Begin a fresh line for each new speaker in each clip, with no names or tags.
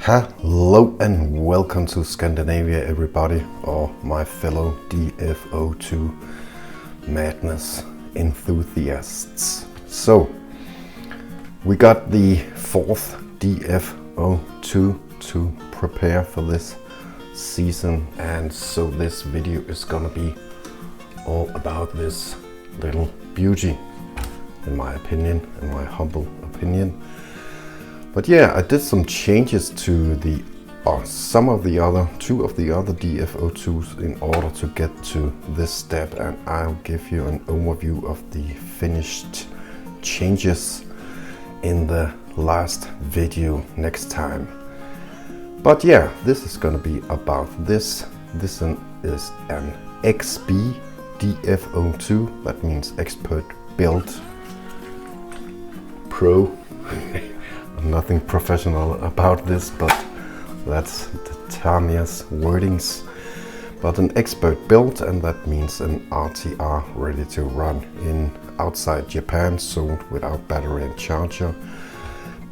Hello and welcome to Scandinavia, everybody, or my fellow DF02 madness enthusiasts. So we got the fourth DF02 to prepare for this season, and so this video is gonna be all about this little beauty, in my opinion, in my humble opinion. But yeah, I did some changes to the two of the other DF02s in order to get to this step, and I'll give you an overview of the finished changes in the last video next time. But yeah, this is gonna be about this. This one is an XB DF02, that means expert build pro. Nothing professional about this, but that's the Tamiya's wordings. But an expert build, and that means an RTR ready to run in outside Japan, sold without battery and charger.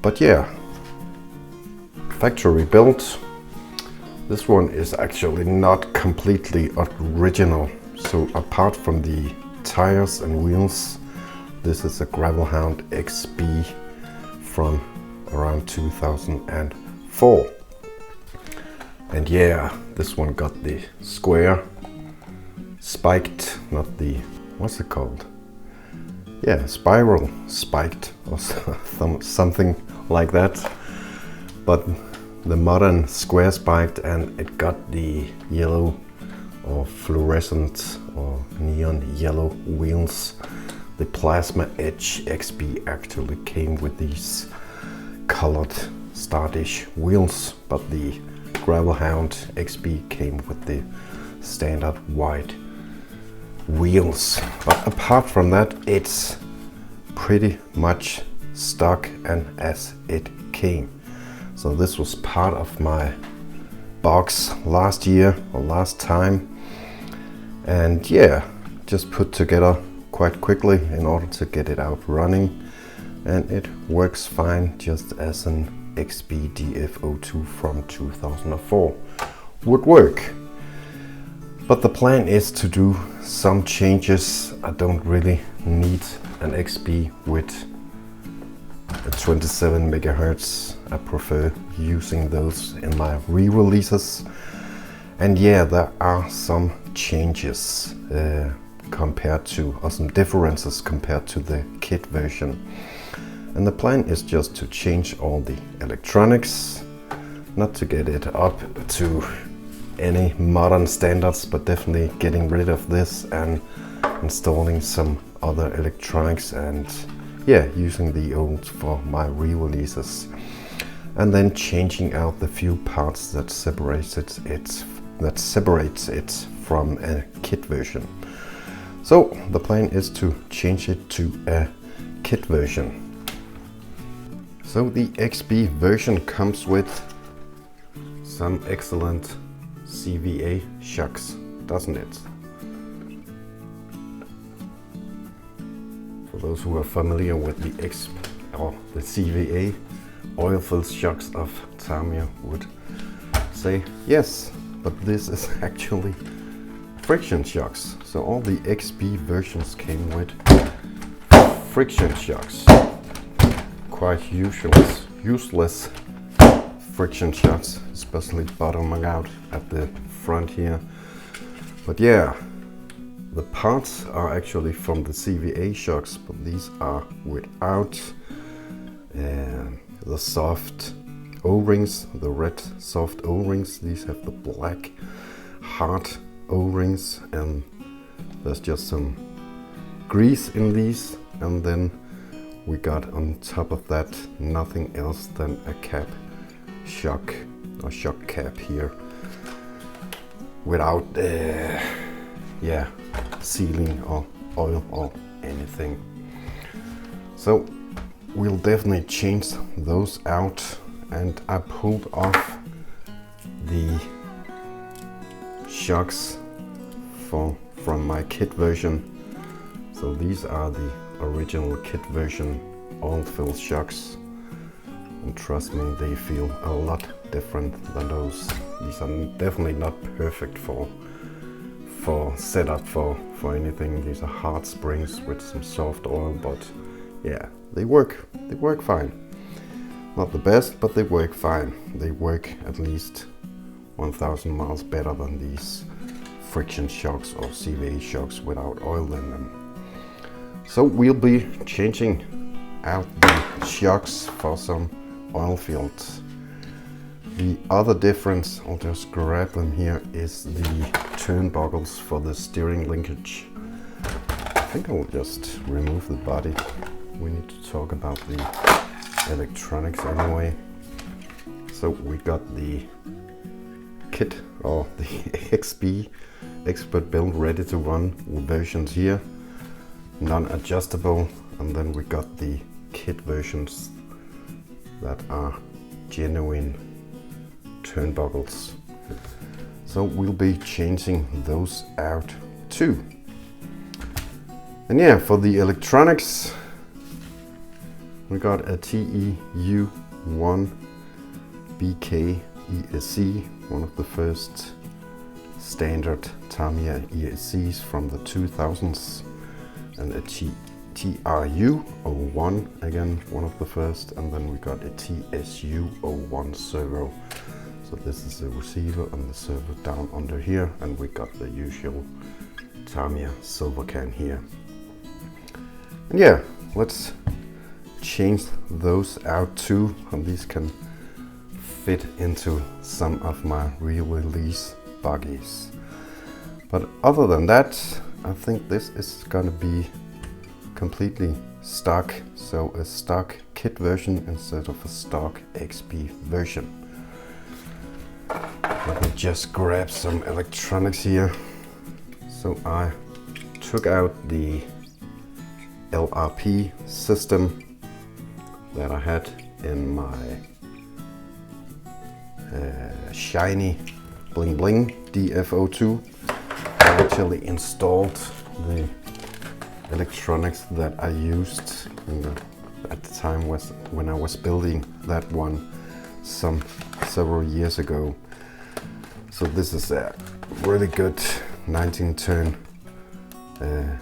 But yeah, factory built. This one is actually not completely original. So apart from the tires and wheels, this is a Gravel Hound XB from around 2004. And yeah, this one got the square spiked, not the, what's it called? Yeah, spiral spiked or something like that. But the modern square spiked, and it got the yellow or fluorescent or neon yellow wheels. The Plasma Edge XB actually came with these colored Stardish wheels, but the Gravel Hound XB came with the standard white wheels. But apart from that, it's pretty much stock and as it came. So this was part of my box last year or last time, and yeah, just put together quite quickly in order to get it out running, and it works fine just as an XB DF02 from 2004 would work. But the plan is to do some changes. I don't really need an XB with a 27 megahertz. I prefer using those in my re-releases. And yeah, there are some changes compared to, or some differences compared to the kit version. And the plan is just to change all the electronics, not to get it up to any modern standards, but definitely getting rid of this and installing some other electronics, and yeah, using the old for my re-releases. And then changing out the few parts that separates it from a kit version. So the plan is to change it to a kit version. So the XB version comes with some excellent CVA shocks, doesn't it? For those who are familiar with the the CVA oil-filled shocks of Tamiya would say yes, but this is actually friction shocks. So all the XB versions came with friction shocks. Quite useless friction shocks, especially bottoming out at the front here. But yeah, the parts are actually from the CVA shocks, but these are without the soft O-rings, the red soft O-rings. These have the black hard O-rings, and there's just some grease in these, and then we got on top of that nothing else than a cap shock or shock cap here without yeah, sealing or oil or anything. So we'll definitely change those out, and I pulled off the shocks from my kit version. So these are the original kit version oil-filled shocks. and trust me, they feel a lot different than those. These are definitely not perfect for setup for anything. These are hard springs with some soft oil, but yeah, they work fine. Not the best, but they work fine. They work at least 1000 miles better than these friction shocks or CVA shocks without oil in them. So we'll be changing out the shocks for some oil fields. The other difference, I'll just grab them here, is the turnbuckles for the steering linkage. I think I'll just remove the body. We need to talk about the electronics anyway. So we got the kit, or the XB expert build ready to run versions here, non-adjustable, and then we got the kit versions that are genuine turnbuckles. So we'll be changing those out too. And yeah, for the electronics, we got a TEU1 BK ESC, one of the first standard Tamiya ESCs from the 2000s, and a TRU01, again one of the first, and then we got a TSU01 servo. So this is the receiver and the servo down under here, and we got the usual Tamiya silver can here. And yeah, let's change those out too, and these can fit into some of my re-release buggies. But other than that, I think this is gonna be completely stock, so a stock kit version instead of a stock XB version. Let me just grab some electronics here. So I took out the LRP system that I had in my shiny bling bling DF02. I actually installed the electronics that I used at the time when I was building that one several years ago. So this is a really good 19-turn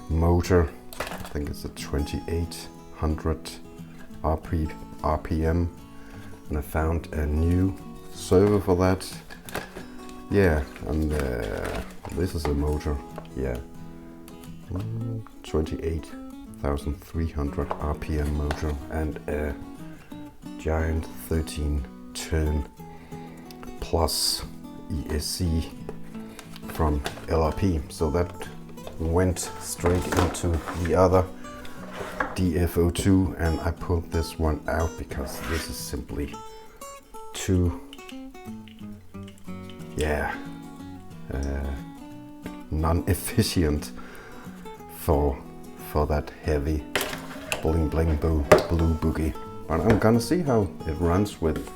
motor. I think it's a 2800 RPM, and I found a new servo for that. Yeah, and this is a motor, yeah, 28,300 RPM motor, and a giant 13-turn plus ESC from LRP. So that went straight into the other DF02, and I pulled this one out because this is simply too, yeah, non-efficient for that heavy bling bling blue boogie. But I'm gonna see how it runs with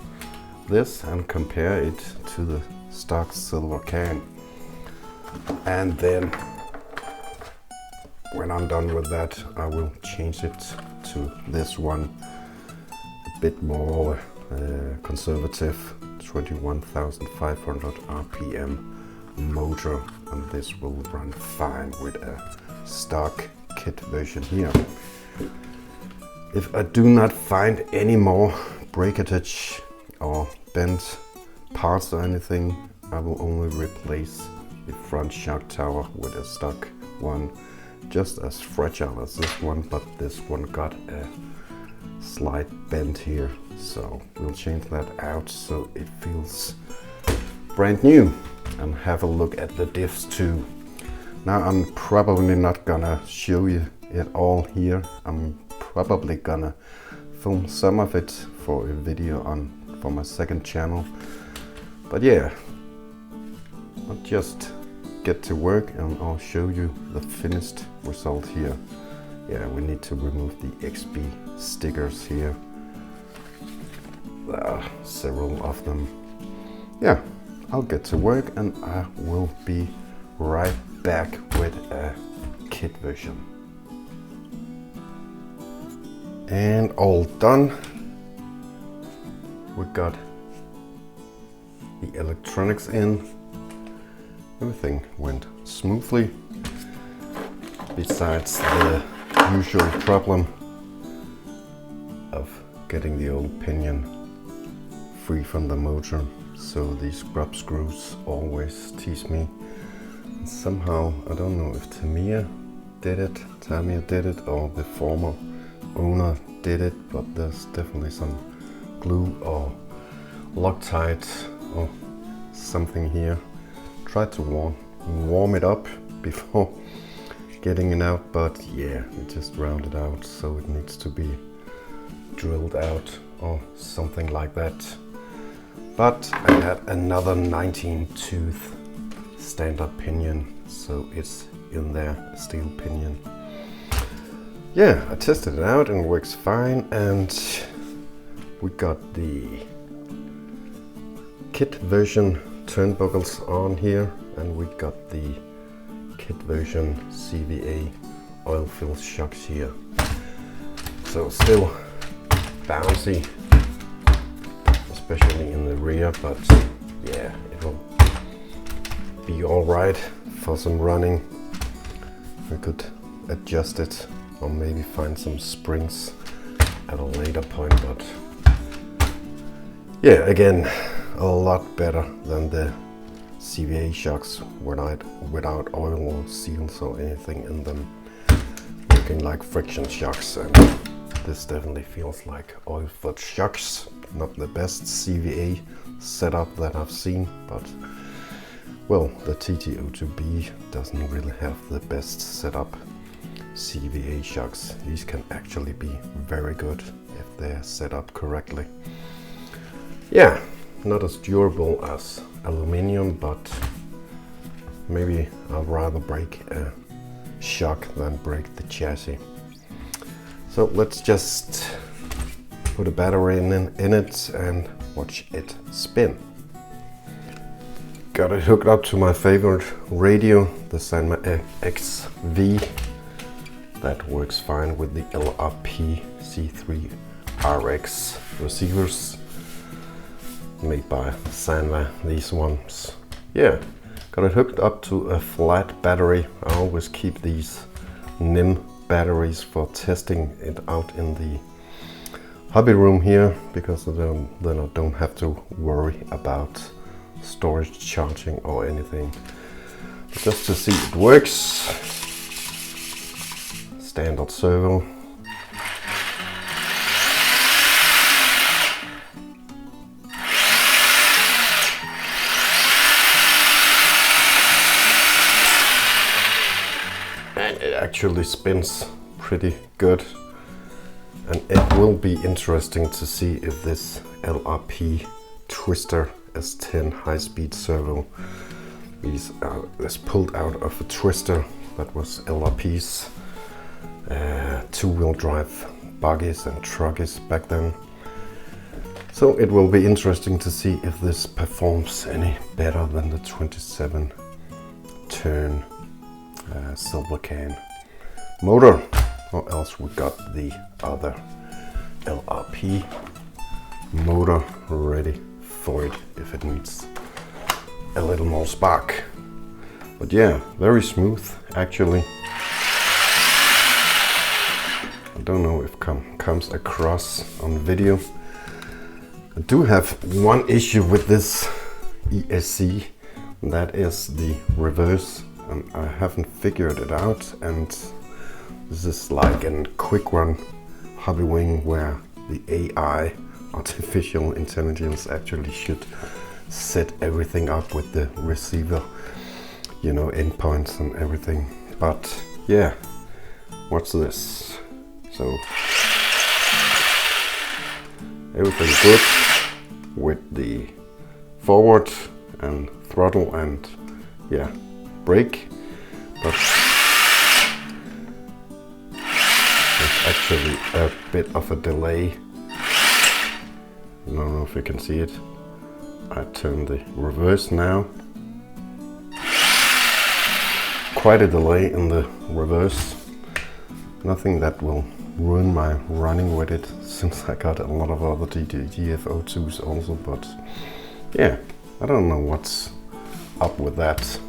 this and compare it to the stock silver can, and then when I'm done with that, I will change it to this one, a bit more conservative 21,500 RPM motor, and this will run fine with a stock kit version here. If I do not find any more breakage or bent parts or anything, I will only replace the front shock tower with a stock one, just as fragile as this one, but this one got a slight bend here, so we'll change that out so it feels brand new. And have a look at the diffs too. Now I'm probably not gonna show you it all here. I'm probably gonna film some of it for a video for my second channel. But yeah, I'll just get to work and I'll show you the finished result here. Yeah, we need to remove the XB stickers here. There are several of them. Yeah, I'll get to work and I will be right back with a kit version. And all done. we got the electronics in. Everything went smoothly, besides the usual problem of getting the old pinion free from the motor. So these grub screws always tease me. And somehow, I don't know if Tamiya did it or the former owner did it, but there's definitely some glue or Loctite or something here. Try to warm it up before getting it out, but yeah, it just rounded out, so it needs to be drilled out or something like that. But I had another 19 tooth standard pinion, so it's in there, steel pinion. Yeah, I tested it out and it works fine, and we got the kit version turnbuckles on here, and we got the kit version CVA oil filled shocks here. So still bouncy, especially in the rear, but yeah, it will be alright for some running. We could adjust it or maybe find some springs at a later point, but yeah, again, a lot better than the CVA shocks without oil or seals or anything in them, looking like friction shocks. And this definitely feels like oil-filled shocks. Not the best CVA setup that I've seen, but well, the TT02B doesn't really have the best setup CVA shocks. These can actually be very good if they're set up correctly. Yeah, not as durable as aluminium, but maybe I'd rather break a shock than break the chassis. So let's just put a battery in it and watch it spin. Got it hooked up to my favorite radio, the Sanma XV. That works fine with the LRP C3 RX receivers made by Sanma, these ones. Yeah, got it hooked up to a flat battery. I always keep these NIM batteries for testing it out in the hobby room here, because then I don't have to worry about storage charging or anything. But just to see it works. Standard servo. And it actually spins pretty good. And it will be interesting to see if this LRP Twister S10 high-speed servo is pulled out of a Twister that was LRP's two-wheel drive buggies and truckies back then. So it will be interesting to see if this performs any better than the 27 turn silver can motor, or else we got the other LRP motor ready for it if it needs a little more spark. But yeah, very smooth actually. I don't know if comes across on video. I do have one issue with this ESC, and that is the reverse, and I haven't figured it out, and this is like a quick run hobby wing where the AI, artificial intelligence, actually should set everything up with the receiver, you know, endpoints and everything. But yeah, what's this? So everything good with the forward and throttle and yeah, brake, but there's actually a bit of a delay. I don't know if you can see it. I turn the reverse now. Quite a delay in the reverse. Nothing that will ruin my running with it since I got a lot of other DF02s also, but yeah, I don't know what's up with that.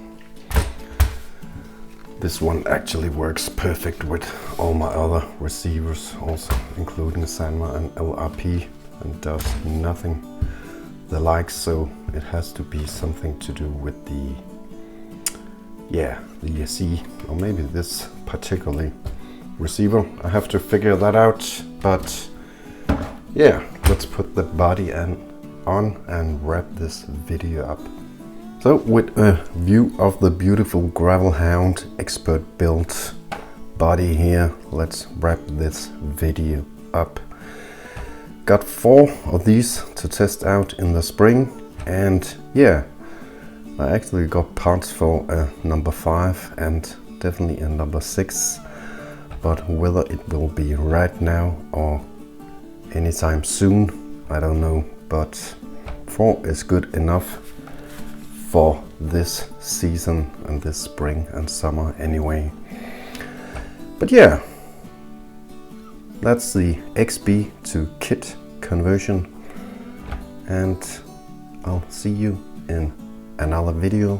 This one actually works perfect with all my other receivers also, including Sanma and LRP, and does nothing the like, so it has to be something to do with the ESC, or maybe this particularly receiver. I have to figure that out, but yeah, let's put the body on and wrap this video up. So with a view of the beautiful Gravel Hound expert built body here, let's wrap this video up. Got 4 of these to test out in the spring, and yeah, I actually got parts for a number 5 and definitely a number 6, but whether it will be right now or anytime soon, I don't know, but 4 is good enough for this season and this spring and summer anyway. But yeah, that's the XB to kit conversion, and I'll see you in another video.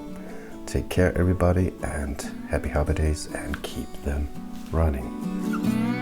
Take care everybody, and happy holidays, and keep them running.